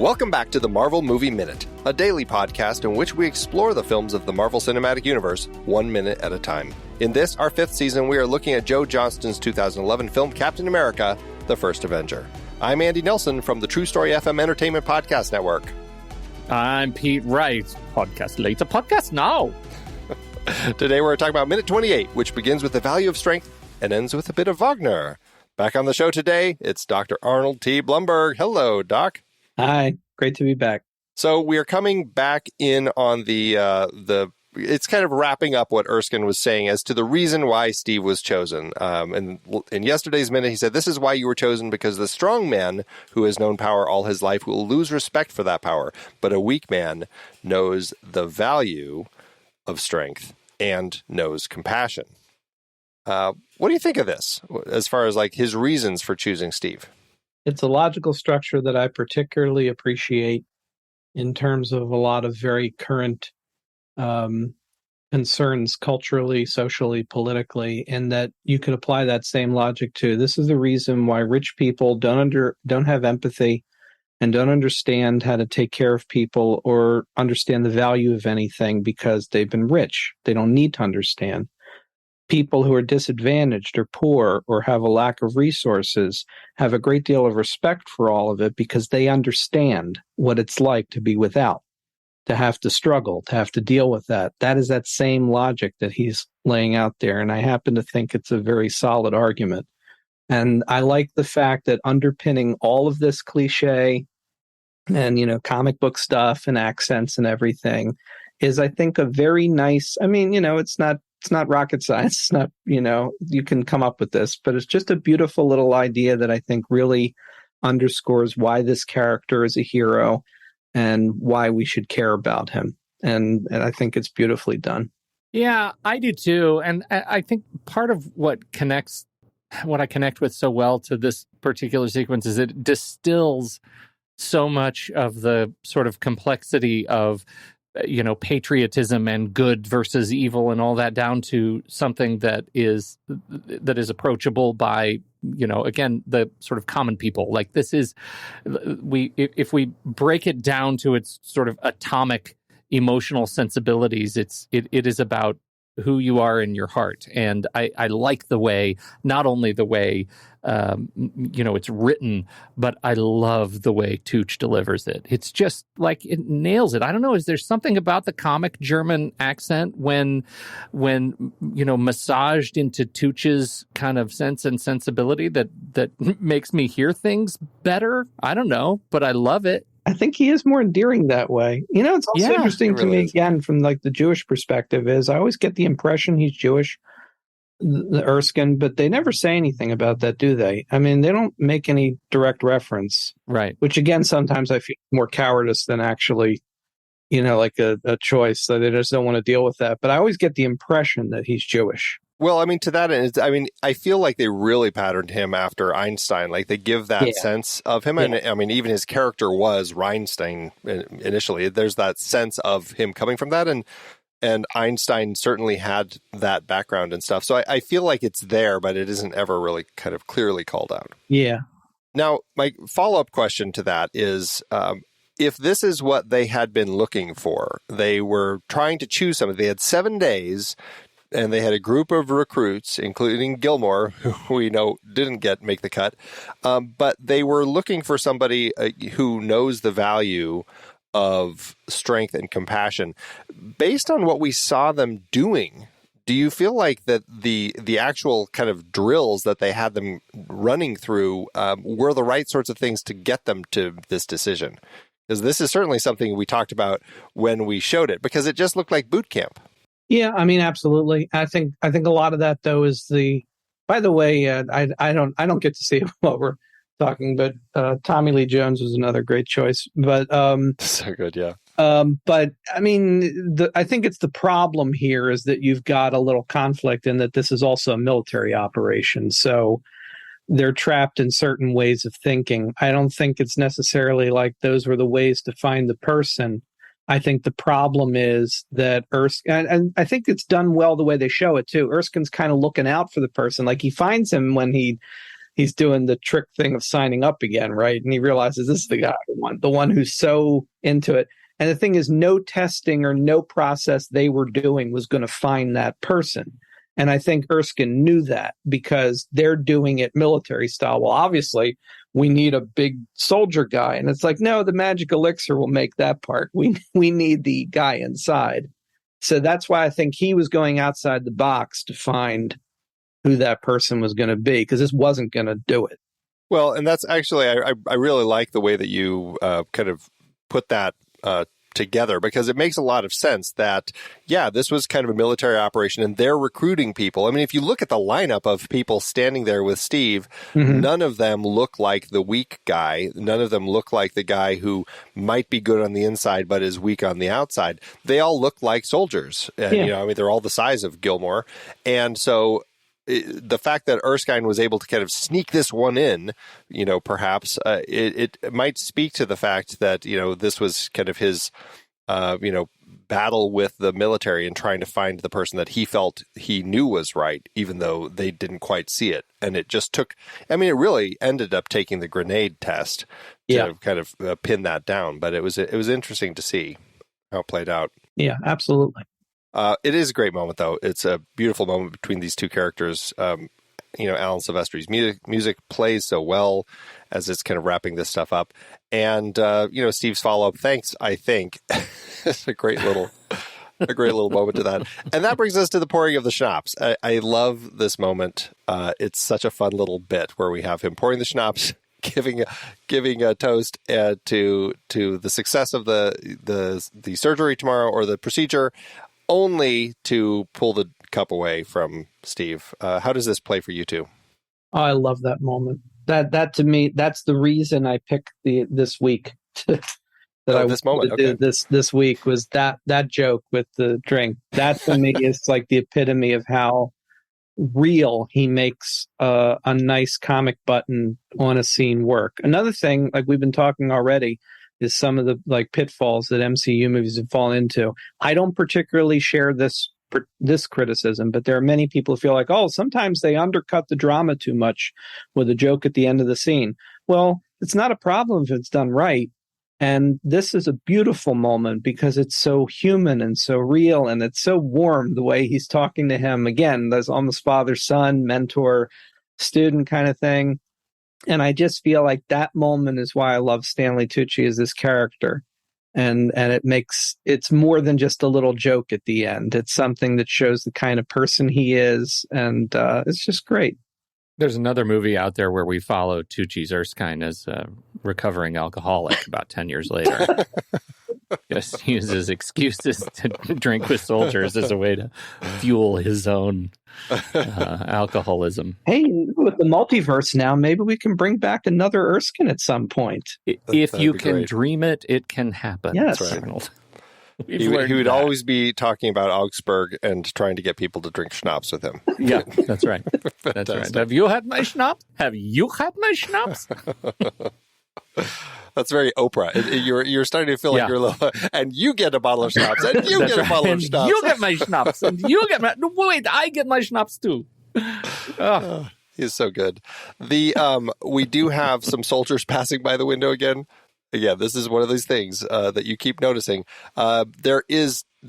Welcome back to the Marvel Movie Minute, a daily podcast in which we explore the films of the Marvel Cinematic Universe 1 minute at a time. In this, our 5th season, we are looking at Joe Johnston's 2011 film Captain America, The First Avenger. I'm Andy Nelson from the True Story FM Entertainment Podcast Network. I'm Pete Wright. Podcast later, podcast now. Today we're talking about Minute 28, which begins with the value of strength and ends with a bit of Wagner. Back on the show today, it's Dr. Arnold T. Blumberg. Hello, Doc. Hi, great to be back. So we are coming back in on the it's kind of wrapping up what Erskine was saying as to the reason why Steve was chosen. And in yesterday's minute, he said, "This is why you were chosen, because the strong man who has known power all his life will lose respect for that power. But a weak man knows the value of strength and knows compassion." What do you think of this as far as like his reasons for choosing Steve? It's a logical structure that I particularly appreciate in terms of a lot of very current concerns culturally, socially, politically, and that you could apply that same logic to. This is the reason why rich people don't have empathy and don't understand how to take care of people or understand the value of anything because they've been rich. They don't need to understand. People who are disadvantaged or poor or have a lack of resources have a great deal of respect for all of it because they understand what it's like to be without, to have to struggle, to have to deal with that. That is that same logic that he's laying out there. And I happen to think it's a very solid argument. And I like the fact that underpinning all of this cliche and, comic book stuff and accents and everything is, I think, a very nice, it's not rocket science. It's not, you can come up with this, but it's just a beautiful little idea that I think really underscores why this character is a hero and why we should care about him. And I think it's beautifully done. Yeah, I do too. And I think part of what I connect with so well to this particular sequence is it distills so much of the sort of complexity of patriotism and good versus evil and all that down to something that is approachable by, again, the sort of common people. Like this is, if we break it down to its sort of atomic emotional sensibilities, it is about who you are in your heart. And I like the way, not only the way, it's written, but I love the way Tucch delivers it. It's just like it nails it. I don't know. Is there something about the comic German accent when massaged into Tuch's kind of sense and sensibility that makes me hear things better? I don't know, but I love it. I think he is more endearing that way. It's also interesting to me, again, from like the Jewish perspective, is I always get the impression he's Jewish, the Erskine, but they never say anything about that, do they? I mean, they don't make any direct reference. Right. Which, again, sometimes I feel more cowardice than actually, like a choice. So they just don't want to deal with that. But I always get the impression that he's Jewish. Well, to that end, I feel like they really patterned him after Einstein. Like they give that sense of him. Yeah. And even his character was Reinstein initially. There's that sense of him coming from that. And Einstein certainly had that background and stuff. So I feel like it's there, but it isn't ever really kind of clearly called out. Yeah. Now, my follow-up question to that is, if this is what they had been looking for, they were trying to choose somebody. They had 7 days. And they had a group of recruits, including Gilmore, who we know didn't make the cut. But they were looking for somebody who knows the value of strength and compassion. Based on what we saw them doing, do you feel like that the actual kind of drills that they had them running through were the right sorts of things to get them to this decision? Because this is certainly something we talked about when we showed it, because it just looked like boot camp. Yeah, absolutely. I think a lot of that though is by the way, I don't get to see what we're talking, but Tommy Lee Jones was another great choice. But so good, yeah. But I think it's the problem here is that you've got a little conflict in that this is also a military operation. So they're trapped in certain ways of thinking. I don't think it's necessarily like those were the ways to find the person. I think the problem is that Erskine, and I think it's done well the way they show it too. Erskine's kind of looking out for the person. Like he finds him when he he's doing the trick thing of signing up again, right? And he realizes this is the guy, the one who's so into it. And the thing is, no testing or no process they were doing was going to find that person. And I think Erskine knew that because they're doing it military style. Well, obviously, we need a big soldier guy. And it's like, no, the magic elixir will make that part. We need the guy inside. So that's why I think he was going outside the box to find who that person was going to be, because this wasn't going to do it. Well, and that's actually, I really like the way that you kind of put that together, because it makes a lot of sense that, yeah, this was kind of a military operation and they're recruiting people. I mean, if you look at the lineup of people standing there with Steve, none of them look like the weak guy. None of them look like the guy who might be good on the inside but is weak on the outside. They all look like soldiers. And, you know, I mean, they're all the size of Gilmore. And so the fact that Erskine was able to kind of sneak this one in, you know, perhaps it might speak to the fact that, you know, this was kind of his, you know, battle with the military and trying to find the person that he felt he knew was right, even though they didn't quite see it. And it just took, I mean, it really ended up taking the grenade test to kind of pin that down. But it was interesting to see how it played out. Yeah, absolutely. It is a great moment, though. It's a beautiful moment between these two characters. You know, Alan Silvestri's music plays so well as it's kind of wrapping this stuff up. And, you know, Steve's follow-up, thanks, I think. It's a great little moment to that. And that brings us to the pouring of the schnapps. I love this moment. It's such a fun little bit where we have him pouring the schnapps, giving a toast to the success of the surgery tomorrow, or the procedure, only to pull the cup away from Steve. How does this play for you two? Oh, I love that moment. That to me, that's the reason I picked this week. This moment, okay. This week was that joke with the drink. That to me is like the epitome of how real he makes a nice comic button on a scene work. Another thing, like we've been talking already, is some of the like pitfalls that MCU movies have fallen into. I don't particularly share this criticism, but there are many people who feel like, oh, sometimes they undercut the drama too much with a joke at the end of the scene. Well, it's not a problem if it's done right. And this is a beautiful moment because it's so human and so real, and it's so warm the way he's talking to him. Again, there's almost father-son, mentor-student kind of thing. And I just feel like that moment is why I love Stanley Tucci as this character. And it's more than just a little joke at the end. It's something that shows the kind of person he is. And it's just great. There's another movie out there where we follow Tucci's Erskine as a recovering alcoholic about 10 years later. Just uses excuses to drink with soldiers as a way to fuel his own alcoholism. Hey, with the multiverse now, maybe we can bring back another Erskine at some point. If you can dream it, it can happen. Yes. That's right, Arnold. He would always be talking about Augsburg and trying to get people to drink schnapps with him. Yeah, that's right. That's right. Have you had my schnapps? Have you had my schnapps? That's very Oprah. You're starting to feel like you're a little, and you get a bottle of schnapps, and you get a bottle of schnapps. You get my schnapps, and you get my. No, wait, I get my schnapps too. He's so good. We do have some soldiers passing by the window again. Yeah, this is one of these things that you keep noticing. There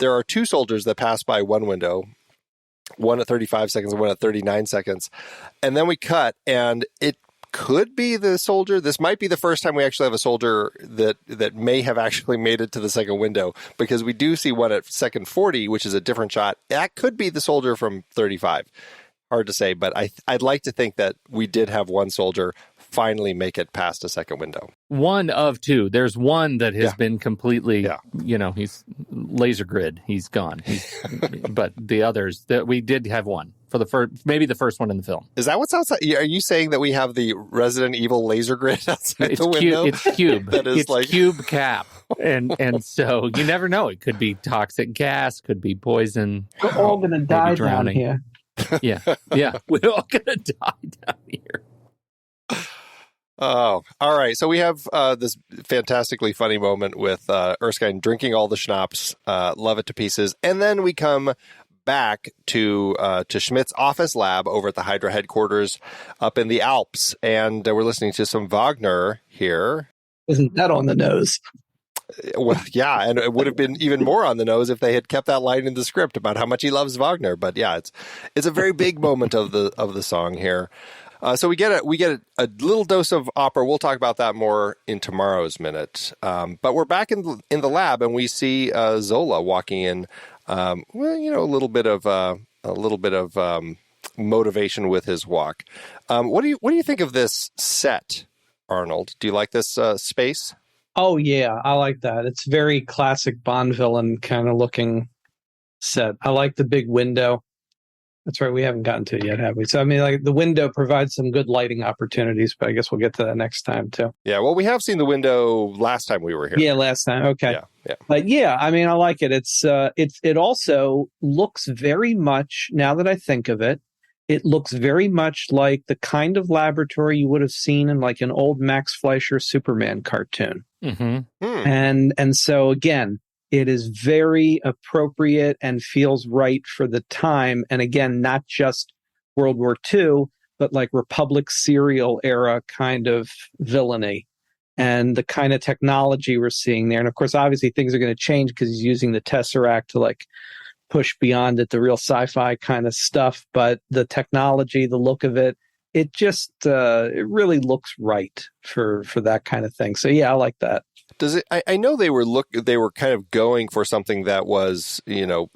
are two soldiers that pass by one window, one at 35 seconds and one at 39 seconds. And then we cut, and it could be the soldier. This might be the first time we actually have a soldier that may have actually made it to the second window, because we do see one at second 40, which is a different shot. That could be the soldier from 35. Hard to say, but I'd like to think that we did have one soldier finally make it past a second window. One of two. There's one that has been completely, he's laser grid. He's gone. But the others, we did have one for maybe the first one in the film. Is that what's outside? Are you saying that we have the Resident Evil laser grid outside the window? It's cube. That is it's cube cap. And so you never know. It could be toxic gas, could be poison. We're all going to die down here. Yeah. We're all going to die down here. Oh, all right. So we have this fantastically funny moment with Erskine drinking all the schnapps, love it to pieces. And then we come back to Schmidt's office lab over at the Hydra headquarters up in the Alps, and we're listening to some Wagner here. Isn't that on the nose? Well, yeah, and it would have been even more on the nose if they had kept that line in the script about how much he loves Wagner. But yeah, it's a very big moment of the song here. So we get a little dose of opera. We'll talk about that more in tomorrow's minute. But we're back in the lab, and we see Zola walking in. A little bit of motivation with his walk. What do you think of this set, Arnold? Do you like this space? Oh yeah, I like that. It's very classic Bond villain kind of looking set. I like the big window. That's right. We haven't gotten to it yet, have we? So, I mean, like the window provides some good lighting opportunities, but I guess we'll get to that next time too. Yeah. Well, we have seen the window last time we were here. Yeah, last time. Okay. Yeah. But yeah, I mean, I like it. It also looks very much, now that I think of it, it looks very much like the kind of laboratory you would have seen in like an old Max Fleischer Superman cartoon. Mm-hmm. And so again, it is very appropriate and feels right for the time. And again, not just World War II, but like Republic serial era kind of villainy and the kind of technology we're seeing there. And of course, obviously things are going to change because he's using the Tesseract to like push beyond it, the real sci-fi kind of stuff. But the technology, the look of it, it just, it really looks right for that kind of thing. So yeah, I like that. Does it? I know they were kind of going for something that was,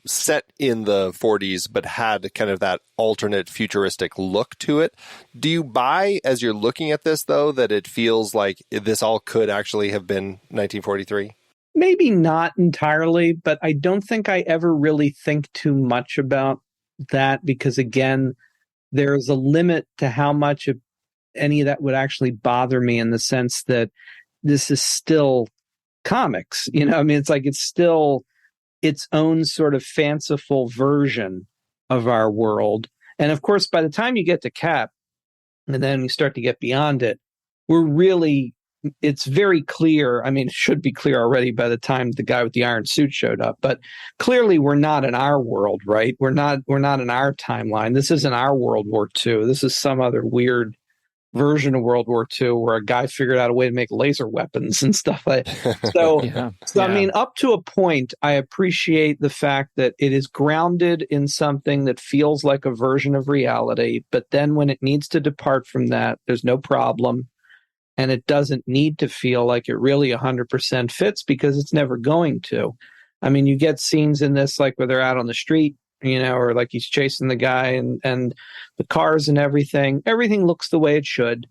set in the 40s, but had kind of that alternate futuristic look to it. Do you buy, as you're looking at this, though, that it feels like this all could actually have been 1943? Maybe not entirely, but I don't think I ever really think too much about that because, again, there's a limit to how much of any of that would actually bother me in the sense that this is still comics, I mean, it's like it's still its own sort of fanciful version of our world. And of course, by the time you get to Cap, and then you start to get beyond it, it's very clear. I mean, it should be clear already by the time the guy with the iron suit showed up, but clearly we're not in our world, right? We're not in our timeline. This isn't our World War II. This is some other weird version of World War II where a guy figured out a way to make laser weapons and stuff like so. I mean, up to a point, I appreciate the fact that it is grounded in something that feels like a version of reality. But then when it needs to depart from that, there's no problem. And it doesn't need to feel like it really 100% fits because it's never going to. I mean, you get scenes in this like where they're out on the street, or like he's chasing the guy and the cars and everything. Everything looks the way it should.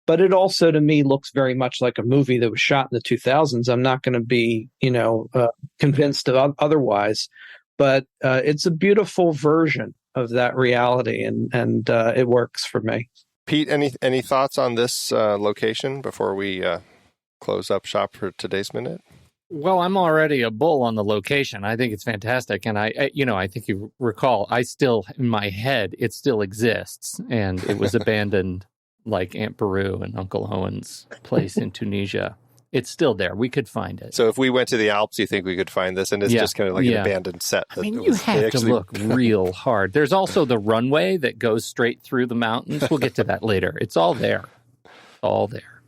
But it also, to me, looks very much like a movie that was shot in the 2000s. I'm not going to be, convinced of otherwise. But it's a beautiful version of that reality, and it works for me. Pete, any thoughts on this location before we close up shop for today's minute? Well, I'm already a bull on the location. I think it's fantastic. And I think you recall, I still, in my head, it still exists. And it was abandoned like Aunt Beru and Uncle Owen's place in Tunisia. It's still there. We could find it. So if we went to the Alps, you think we could find this? And it's just kind of like an abandoned set. I mean, you have to look real hard. There's also the runway that goes straight through the mountains. We'll get to that later. It's all there. All there.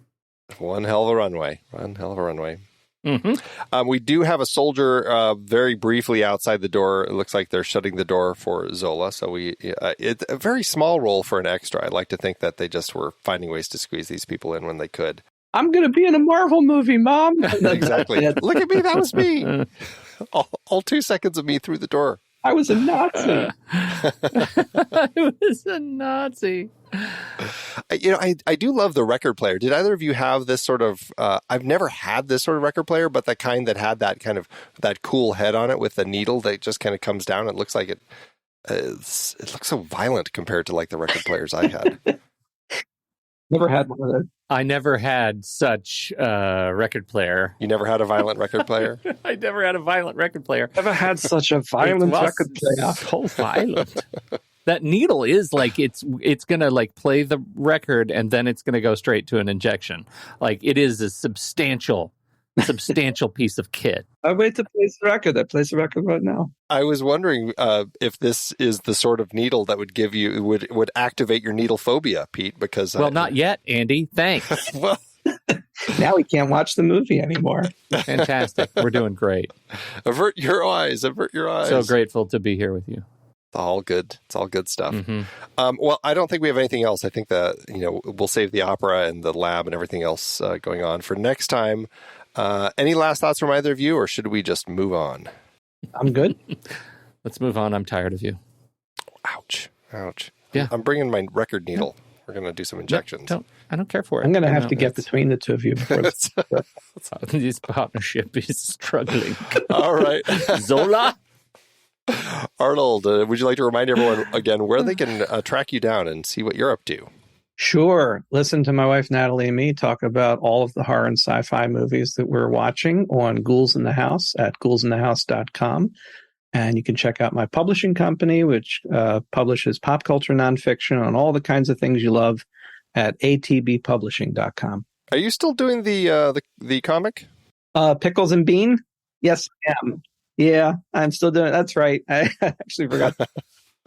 One hell of a runway. Mm-hmm. We do have a soldier very briefly outside the door. It looks like they're shutting the door for Zola. So it's a very small role for an extra. I like to think that they just were finding ways to squeeze these people in when they could. I'm going to be in a Marvel movie, Mom. Exactly. Look at me. That was me. All 2 seconds of me through the door. I was a Nazi. I was a Nazi. I do love the record player. Did either of you have this sort of, I've never had this sort of record player, but the kind that had that kind of, that cool head on it with the needle that just kind of comes down. It looks like it looks so violent compared to like the record players I had. Never had one of those. I never had such a record player. You never had a violent record player? I never had a violent record player. Never had such a violent record player. So violent. That needle is like it's going to like play the record and then it's going to go straight to an injection. Like it is a substantial substantial piece of kit. I wait to place the record. I place the record right now. I was wondering if this is the sort of needle that would give you would activate your needle phobia, Pete. Because well, not yet, Andy. Thanks. Well, now we can't watch the movie anymore. Fantastic. We're doing great. Avert your eyes. Avert your eyes. So grateful to be here with you. It's all good. It's all good stuff. Mm-hmm. Well, I don't think we have anything else. I think that we'll save the opera and the lab and everything else going on for next time. Any last thoughts from either of you, or should we just move on? I'm good. Let's move on. I'm tired of you. Ouch. Ouch. Yeah. I'm bringing my record needle. We're going to do some injections. I don't care for it. I'm going to have to get between the two of you before this. This partnership is struggling. All right. Zola? Arnold, would you like to remind everyone again where they can track you down and see what you're up to? Sure. Listen to my wife, Natalie, and me talk about all of the horror and sci-fi movies that we're watching on Ghouls in the House at ghoulsinthehouse.com. And you can check out my publishing company, which publishes pop culture nonfiction on all the kinds of things you love at atbpublishing.com. Are you still doing the comic? Pickles and Bean? Yes, I am. Yeah, I'm still doing it. That's right. I actually forgot.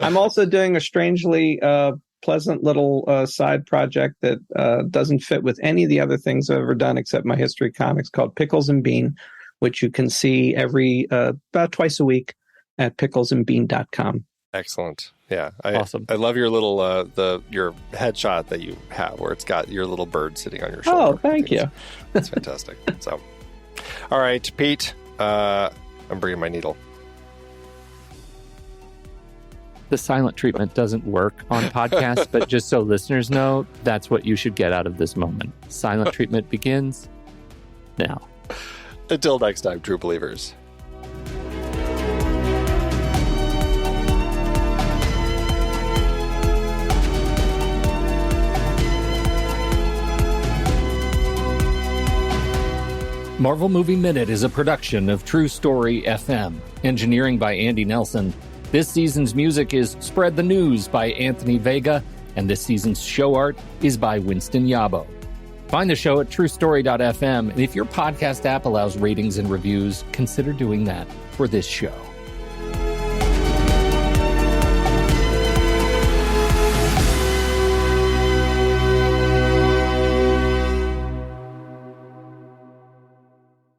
I'm also doing a strangely pleasant little side project that doesn't fit with any of the other things I've ever done except my history comics called Pickles and Bean, which you can see about twice a week at picklesandbean.com. Excellent. Yeah. Awesome. I love your little, your headshot that you have where it's got your little bird sitting on your shoulder. Oh, thank you. That's fantastic. So, all right, Pete, I'm bringing my needle. The silent treatment doesn't work on podcasts, but just so listeners know, that's what you should get out of this moment. Silent treatment begins now. Until next time, true believers. Marvel Movie Minute is a production of True Story FM. Engineering by Andy Nelson. This season's music is Spread the News by Anthony Vega, and this season's show art is by Winston Yabo. Find the show at truestory.fm, and if your podcast app allows ratings and reviews, consider doing that for this show.